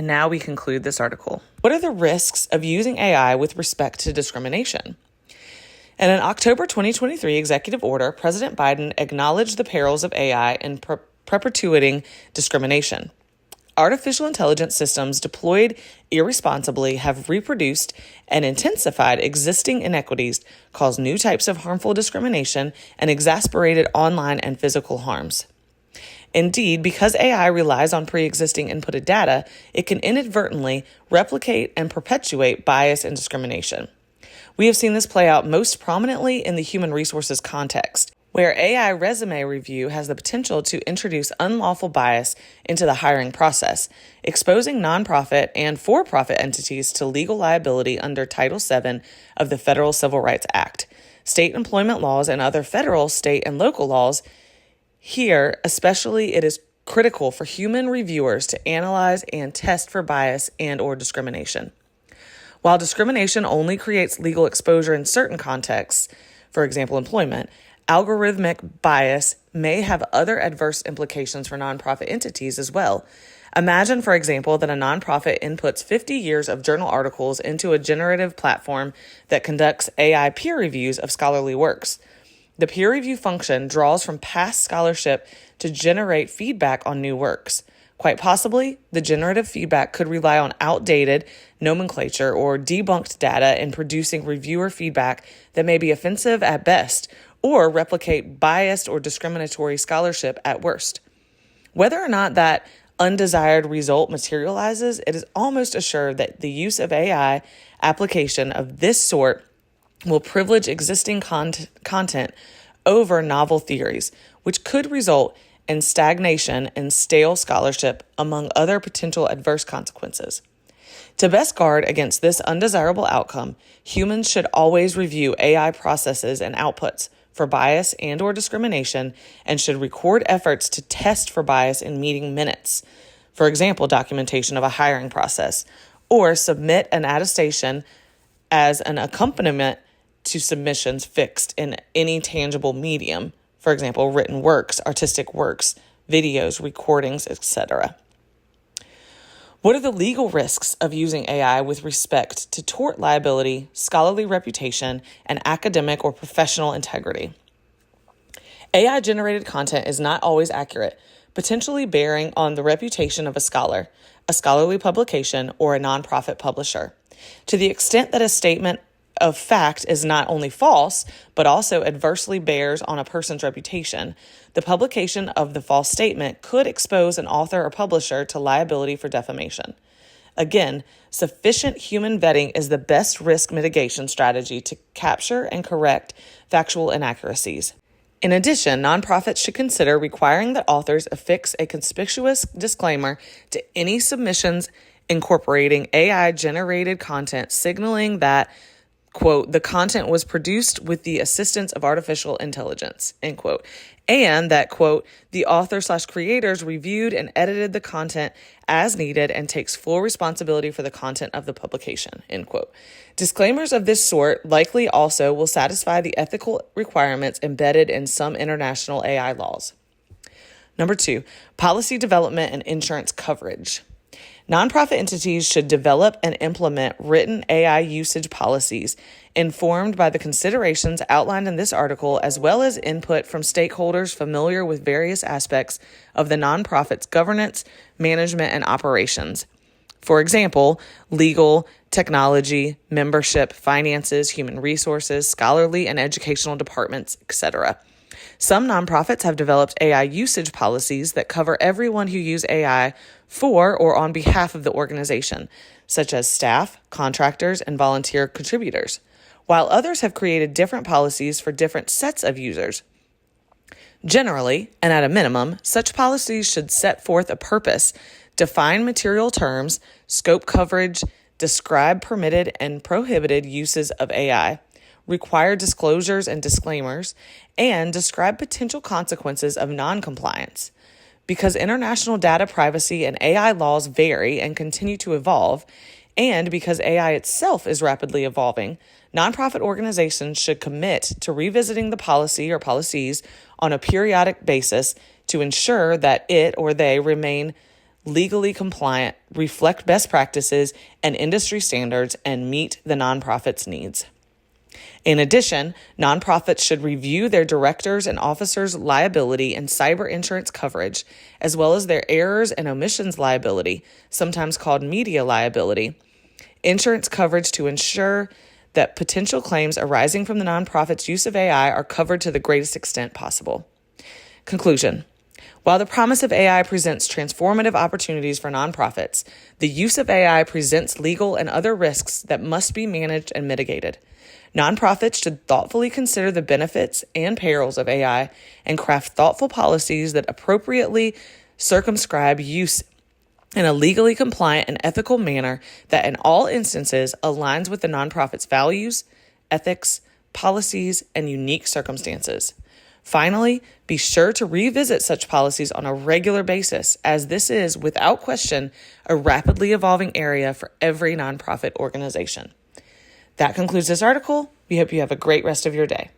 And now we conclude this article. What are the risks of using AI with respect to discrimination? In an October 2023 executive order, President Biden acknowledged the perils of AI in perpetuating discrimination. Artificial intelligence systems deployed irresponsibly have reproduced and intensified existing inequities, caused new types of harmful discrimination, and exacerbated online and physical harms. Indeed, because AI relies on pre-existing inputted data, it can inadvertently replicate and perpetuate bias and discrimination. We have seen this play out most prominently in the human resources context, where AI resume review has the potential to introduce unlawful bias into the hiring process, exposing nonprofit and for-profit entities to legal liability under Title VII of the Federal Civil Rights Act, state employment laws, and other federal, state, and local laws. Here, especially, it is critical for human reviewers to analyze and test for bias and/or discrimination. While discrimination only creates legal exposure in certain contexts, for example, employment, algorithmic bias may have other adverse implications for nonprofit entities as well. Imagine, for example, that a nonprofit inputs 50 years of journal articles into a generative platform that conducts AI peer reviews of scholarly works. The peer review function draws from past scholarship to generate feedback on new works. Quite possibly, the generative feedback could rely on outdated nomenclature or debunked data in producing reviewer feedback that may be offensive at best or replicate biased or discriminatory scholarship at worst. Whether or not that undesired result materializes, it is almost assured that the use of AI application of this sort will privilege existing content over novel theories, which could result in stagnation and stale scholarship, among other potential adverse consequences. To best guard against this undesirable outcome, humans should always review AI processes and outputs for bias and/or discrimination and should record efforts to test for bias in meeting minutes, for example, documentation of a hiring process, or submit an attestation as an accompaniment to submissions fixed in any tangible medium, for example, written works, artistic works, videos, recordings, etc. What are the legal risks of using AI with respect to tort liability, scholarly reputation, and academic or professional integrity? AI-generated content is not always accurate, potentially bearing on the reputation of a scholar, a scholarly publication, or a nonprofit publisher. To the extent that a statement of fact is not only false, but also adversely bears on a person's reputation, the publication of the false statement could expose an author or publisher to liability for defamation. Again, sufficient human vetting is the best risk mitigation strategy to capture and correct factual inaccuracies. In addition, nonprofits should consider requiring that authors affix a conspicuous disclaimer to any submissions incorporating AI-generated content, signaling that, quote, the content was produced with the assistance of artificial intelligence, end quote, and that, quote, the author/creators reviewed and edited the content as needed and takes full responsibility for the content of the publication, end quote. Disclaimers of this sort likely also will satisfy the ethical requirements embedded in some international AI laws. Number 2, policy development and insurance coverage. Nonprofit entities should develop and implement written AI usage policies informed by the considerations outlined in this article, as well as input from stakeholders familiar with various aspects of the nonprofit's governance, management, and operations. For example, legal, technology, membership, finances, human resources, scholarly and educational departments, etc. Some nonprofits have developed AI usage policies that cover everyone who use AI for or on behalf of the organization, such as staff, contractors, and volunteer contributors, while others have created different policies for different sets of users. Generally, and at a minimum, such policies should set forth a purpose, define material terms, scope coverage, describe permitted and prohibited uses of AI, require disclosures and disclaimers, and describe potential consequences of noncompliance. Because international data privacy and AI laws vary and continue to evolve, and because AI itself is rapidly evolving, nonprofit organizations should commit to revisiting the policy or policies on a periodic basis to ensure that it or they remain legally compliant, reflect best practices and industry standards, and meet the nonprofit's needs. In addition, nonprofits should review their directors' and officers' liability and cyber insurance coverage, as well as their errors and omissions liability, sometimes called media liability, insurance coverage to ensure that potential claims arising from the nonprofit's use of AI are covered to the greatest extent possible. Conclusion. While the promise of AI presents transformative opportunities for nonprofits, the use of AI presents legal and other risks that must be managed and mitigated. Nonprofits should thoughtfully consider the benefits and perils of AI and craft thoughtful policies that appropriately circumscribe use in a legally compliant and ethical manner that in all instances aligns with the nonprofit's values, ethics, policies, and unique circumstances. Finally, be sure to revisit such policies on a regular basis, as this is, without question, a rapidly evolving area for every nonprofit organization. That concludes this article. We hope you have a great rest of your day.